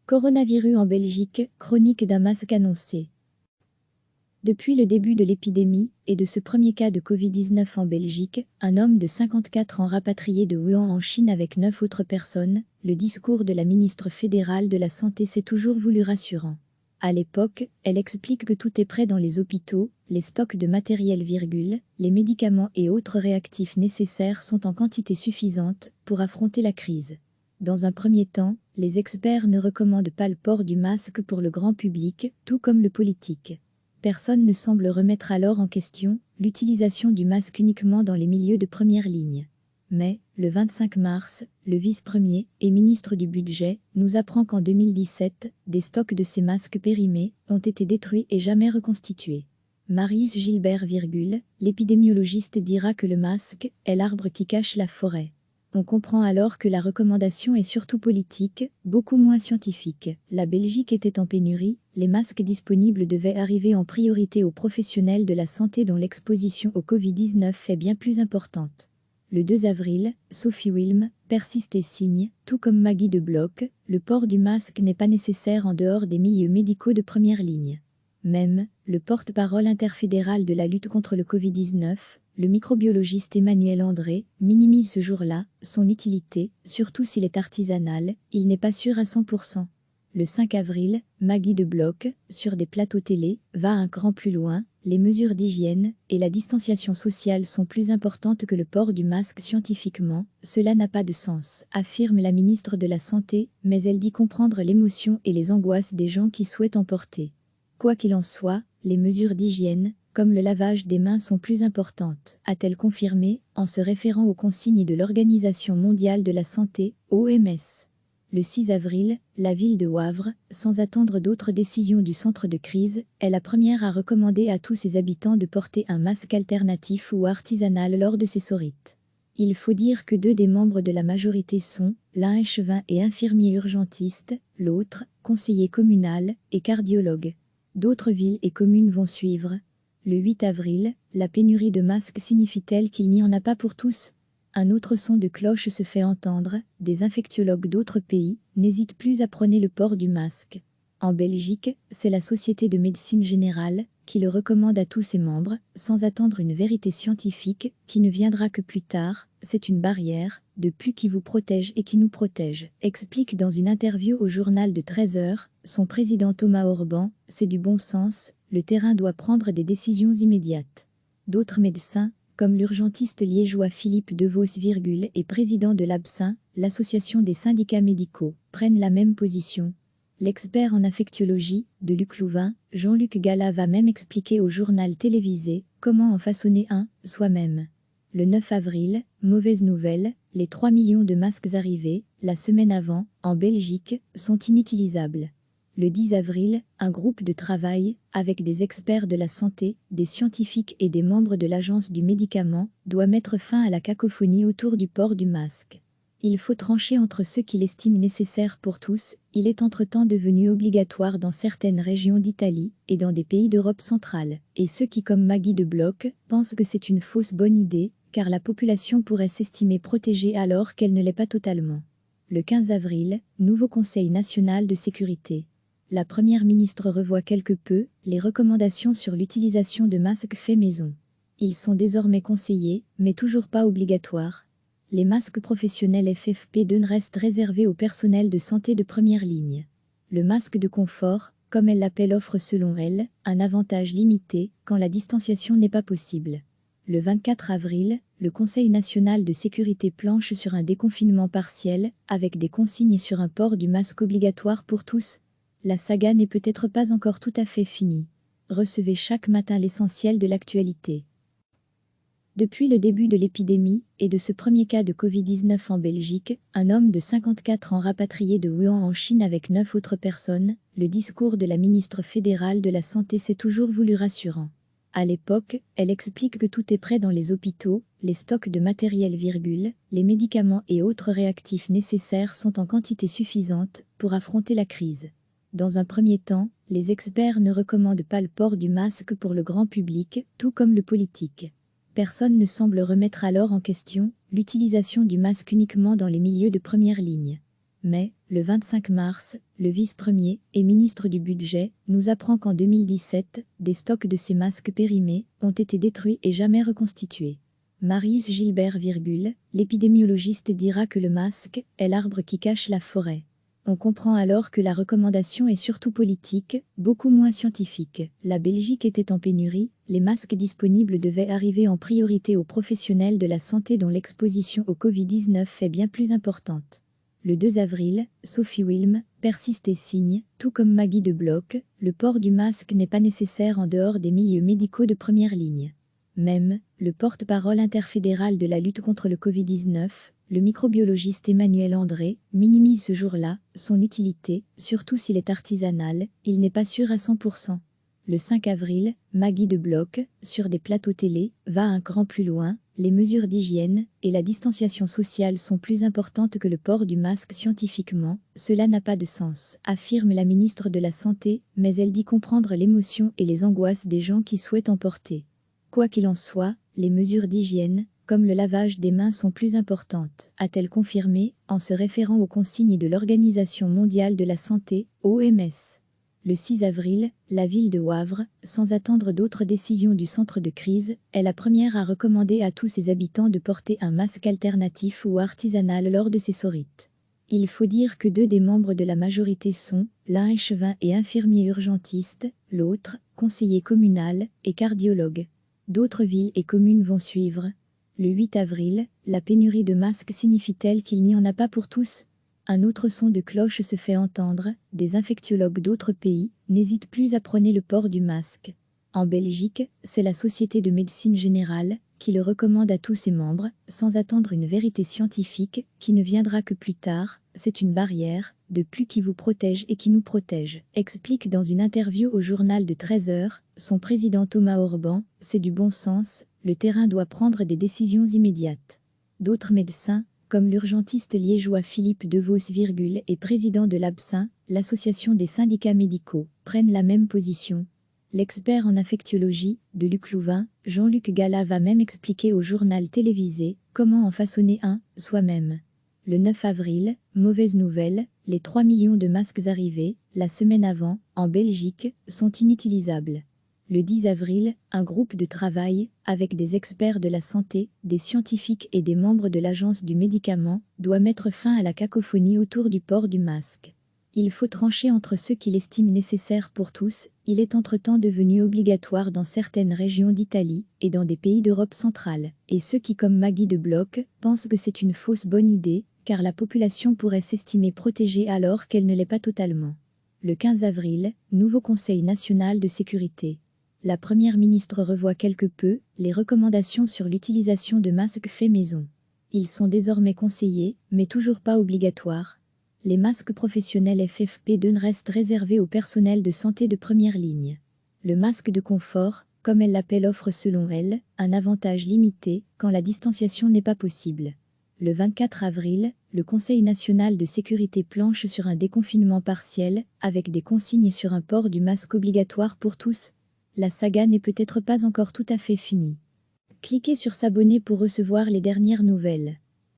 Coronavirus en Belgique, chronique d'un masque annoncé. Depuis le début de l'épidémie et de ce premier cas de Covid-19 en Belgique, un homme de 54 ans rapatrié de Wuhan en Chine avec 9 autres personnes, le discours de la ministre fédérale de la Santé s'est toujours voulu rassurant. À l'époque, elle explique que tout est prêt dans les hôpitaux, les stocks de matériel, les médicaments et autres réactifs nécessaires sont en quantité suffisante pour affronter la crise. Dans un premier temps, les experts ne recommandent pas le port du masque pour le grand public, tout comme le politique. Personne ne semble remettre alors en question l'utilisation du masque uniquement dans les milieux de première ligne. Mais, le 25 mars, le vice-premier et ministre du Budget nous apprend qu'en 2017, des stocks de ces masques périmés ont été détruits et jamais reconstitués. Marius Gilbert, l'épidémiologiste dira que le masque est l'arbre qui cache la forêt. On comprend alors que la recommandation est surtout politique, beaucoup moins scientifique. La Belgique était en pénurie, les masques disponibles devaient arriver en priorité aux professionnels de la santé dont l'exposition au Covid-19 est bien plus importante. Le 2 avril, Sophie Wilm persiste et signe, tout comme Maggie de Bloch, le port du masque n'est pas nécessaire en dehors des milieux médicaux de première ligne. Même, le porte-parole interfédéral de la lutte contre le Covid-19, le microbiologiste Emmanuel André, minimise ce jour-là son utilité, surtout s'il est artisanal, il n'est pas sûr à 100%. Le 5 avril, Maggie de Bloch, sur des plateaux télé, va un cran plus loin, les mesures d'hygiène et la distanciation sociale sont plus importantes que le port du masque scientifiquement, cela n'a pas de sens, affirme la ministre de la Santé, mais elle dit comprendre l'émotion et les angoisses des gens qui souhaitent en porter. Quoi qu'il en soit, les mesures d'hygiène, comme le lavage des mains sont plus importantes, a-t-elle confirmé, en se référant aux consignes de l'Organisation mondiale de la santé, OMS. Le 6 avril, la ville de Wavre, sans attendre d'autres décisions du centre de crise, est la première à recommander à tous ses habitants de porter un masque alternatif ou artisanal lors de ces sorites. Il faut dire que 2 des membres de la majorité sont, l'un échevin et infirmier urgentiste, l'autre, conseiller communal et cardiologue. D'autres villes et communes vont suivre. Le 8 avril, la pénurie de masques signifie-t-elle qu'il n'y en a pas pour tous ? Un autre son de cloche se fait entendre, des infectiologues d'autres pays n'hésitent plus à prôner le port du masque. En Belgique, c'est la Société de médecine générale qui le recommande à tous ses membres, sans attendre une vérité scientifique qui ne viendra que plus tard, c'est une barrière, de plus qui vous protège et qui nous protège, explique dans une interview au journal de 13h, son président Thomas Orban, c'est du bon sens, le terrain doit prendre des décisions immédiates. D'autres médecins, comme l'urgentiste liégeois Philippe De Vos, et président de l'ABSIN, l'association des syndicats médicaux, prennent la même position. L'expert en infectiologie, de Luc Louvain, Jean-Luc Gallat va même expliquer au journal télévisé comment en façonner un, soi-même. Le 9 avril, mauvaise nouvelle, les 3 millions de masques arrivés, la semaine avant, en Belgique, sont inutilisables. Le 10 avril, un groupe de travail, avec des experts de la santé, des scientifiques et des membres de l'Agence du médicament, doit mettre fin à la cacophonie autour du port du masque. Il faut trancher entre ceux qui l'estiment nécessaire pour tous, il est entre-temps devenu obligatoire dans certaines régions d'Italie et dans des pays d'Europe centrale, et ceux qui, comme Maggie de Bloch, pensent que c'est une fausse bonne idée, car la population pourrait s'estimer protégée alors qu'elle ne l'est pas totalement. Le 15 avril, nouveau Conseil national de sécurité. La première ministre revoit quelque peu les recommandations sur l'utilisation de masques faits maison. Ils sont désormais conseillés, mais toujours pas obligatoires. Les masques professionnels FFP2 restent réservés au personnel de santé de première ligne. Le masque de confort, comme elle l'appelle, offre selon elle un avantage limité quand la distanciation n'est pas possible. Le 24 avril, le Conseil national de sécurité planche sur un déconfinement partiel, avec des consignes sur un port du masque obligatoire pour tous. La saga n'est peut-être pas encore tout à fait finie. Recevez chaque matin l'essentiel de l'actualité. Depuis le début de l'épidémie et de ce premier cas de Covid-19 en Belgique, un homme de 54 ans rapatrié de Wuhan en Chine avec 9 autres personnes, le discours de la ministre fédérale de la Santé s'est toujours voulu rassurant. À l'époque, elle explique que tout est prêt dans les hôpitaux, les stocks de matériel, les médicaments et autres réactifs nécessaires sont en quantité suffisante pour affronter la crise. Dans un premier temps, les experts ne recommandent pas le port du masque pour le grand public, tout comme le politique. Personne ne semble remettre alors en question l'utilisation du masque uniquement dans les milieux de première ligne. Mais, Le 25 mars, le vice-premier et ministre du Budget nous apprend qu'en 2017, des stocks de ces masques périmés ont été détruits et jamais reconstitués. Marius Gilbert, l'épidémiologiste dira que le masque est l'arbre qui cache la forêt. On comprend alors que la recommandation est surtout politique, beaucoup moins scientifique. La Belgique était en pénurie, les masques disponibles devaient arriver en priorité aux professionnels de la santé dont l'exposition au Covid-19 est bien plus importante. Le 2 avril, Sophie Wilm persiste et signe, tout comme Maggie de Bloch, le port du masque n'est pas nécessaire en dehors des milieux médicaux de première ligne. Même, le porte-parole interfédéral de la lutte contre le Covid-19, le microbiologiste Emmanuel André, minimise ce jour-là son utilité, surtout s'il est artisanal, il n'est pas sûr à 100%. Le 5 avril, Maggie de Bloch, sur des plateaux télé, va un cran plus loin, les mesures d'hygiène et la distanciation sociale sont plus importantes que le port du masque scientifiquement, cela n'a pas de sens, affirme la ministre de la Santé, mais elle dit comprendre l'émotion et les angoisses des gens qui souhaitent en porter. Quoi qu'il en soit, les mesures d'hygiène, comme le lavage des mains sont plus importantes, a-t-elle confirmé, en se référant aux consignes de l'Organisation mondiale de la santé, OMS. Le 6 avril, la ville de Wavre, sans attendre d'autres décisions du centre de crise, est la première à recommander à tous ses habitants de porter un masque alternatif ou artisanal lors de ces sorites. Il faut dire que 2 des membres de la majorité sont, l'un échevin et infirmier urgentiste, l'autre, conseiller communal et cardiologue. D'autres villes et communes vont suivre. Le 8 avril, la pénurie de masques signifie-t-elle qu'il n'y en a pas pour tous ? Un autre son de cloche se fait entendre, des infectiologues d'autres pays n'hésitent plus à prôner le port du masque. En Belgique, c'est la Société de médecine générale qui le recommande à tous ses membres, sans attendre une vérité scientifique qui ne viendra que plus tard. C'est une barrière de plus qui vous protège et qui nous protège, explique dans une interview au journal de 13h son président Thomas Orban. C'est du bon sens, le terrain doit prendre des décisions immédiates. D'autres médecins, comme l'urgentiste liégeois Philippe Devos, et président de l'ABSIN, l'association des syndicats médicaux, prennent la même position. L'expert en infectiologie, de Luc Louvain, Jean-Luc Gallat va même expliquer au journal télévisé comment en façonner un, soi-même. Le 9 avril, mauvaise nouvelle, les 3 millions de masques arrivés, la semaine avant, en Belgique, sont inutilisables. Le 10 avril, un groupe de travail, avec des experts de la santé, des scientifiques et des membres de l'Agence du médicament, doit mettre fin à la cacophonie autour du port du masque. Il faut trancher entre ceux qui l'estiment nécessaire pour tous, il est entre-temps devenu obligatoire dans certaines régions d'Italie et dans des pays d'Europe centrale, et ceux qui, comme Maggie de Bloch, pensent que c'est une fausse bonne idée, car la population pourrait s'estimer protégée alors qu'elle ne l'est pas totalement. Le 15 avril, nouveau Conseil national de sécurité. La première ministre revoit quelque peu les recommandations sur l'utilisation de masques faits maison. Ils sont désormais conseillés, mais toujours pas obligatoires. Les masques professionnels FFP2 restent réservés au personnel de santé de première ligne. Le masque de confort, comme elle l'appelle, offre selon elle un avantage limité quand la distanciation n'est pas possible. Le 24 avril, le Conseil national de sécurité planche sur un déconfinement partiel, avec des consignes sur un port du masque obligatoire pour tous. La saga n'est peut-être pas encore tout à fait finie. Cliquez sur s'abonner pour recevoir les dernières nouvelles.